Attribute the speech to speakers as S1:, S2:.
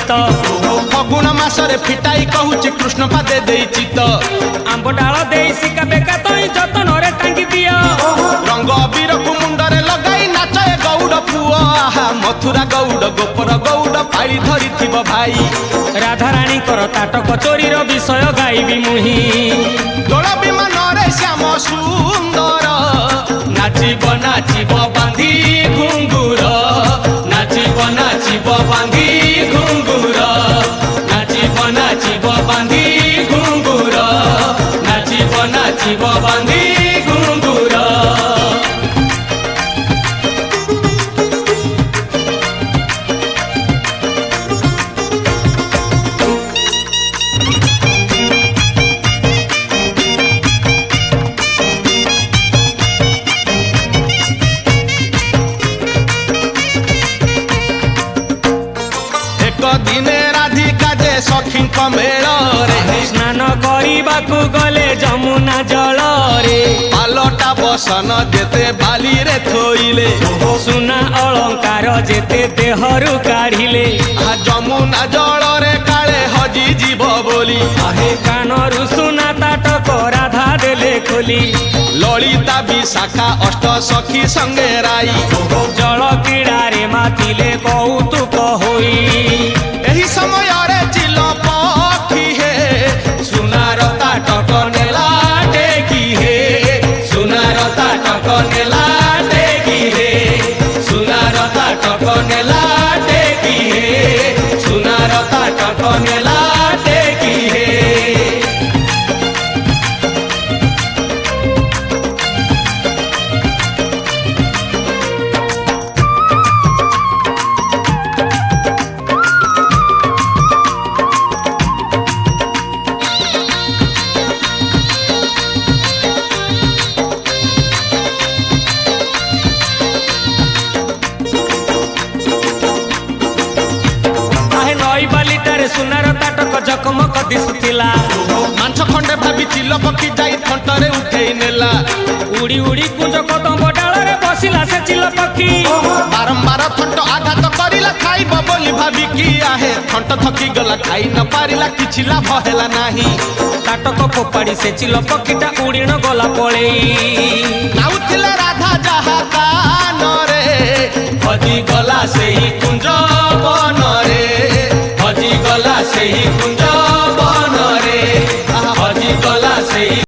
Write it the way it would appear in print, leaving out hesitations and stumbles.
S1: गीत
S2: फगुण मासरे फिटाई कहूची कृष्ण पादे देई चित
S1: आंब डाल दे सिका बेका तई जतन रे टांगी दियो
S2: रंग अबीर को मुंडरे लगाई नाचे गौड़ पुओ आहा मथुरा गौड़ गोपर गौड़ पाई धरी थिबो भाई
S1: राधा रानी कर ताटक चोरीर विषय गाइबी मुही
S2: दोल विमान रे श्याम सुंदर नाचिब नाचिब बांधी घुंगुर नाचिब नाचिब बांधी घुंगुर नाचिब नाचिब बांधी घुंगुर नाचिब नाचिब बांधी घुंगुर दिने राधिका जे सखी मेल रे
S1: स्नान करने गले जमुना जल रे
S2: पालटा बसन जेते बाली रे थोइले
S1: सुना अलंकार जेते देहरु काढ़िले
S2: जमुना जल रे काले हजी जीव बोली
S1: कानरु सुना ताटक राधा देले खोली
S2: ललिता विशाखा अष्ट सखी संगे राई
S1: जल क्रीड़ा रे मातिले कौतुक होई
S2: एही समय रे चिल पखी हे सुनार ताटक नेला टेकी हे सुनार ताटक नेला टेकी हे सुनार ताटक नेला टेकी हे सुनार ताटक नेला टेकी हे
S1: सुनार ताटक जकमक दिसुथिला
S2: मांस खंडे भाभी चिल पकी जाई थंटरे उठेई नेला
S1: उड़ी उड़ी कुंज कदम डाल रे बसिला से चिल पक्षी
S2: बारंबार थंट आघात करिला खाइब बोली भाभी की आहे थंट थकी गला खाई न पारिला किछि लाभ हैला नाही
S1: ताटक फोपाड़ी से चिल पक्षीटा उड़ीण गला पळेई
S2: नाउथिला राधा जहा कान रे हजी गला सेही कुंज बन रे हजी गला सेही कुंज बन रे हजी गला सेही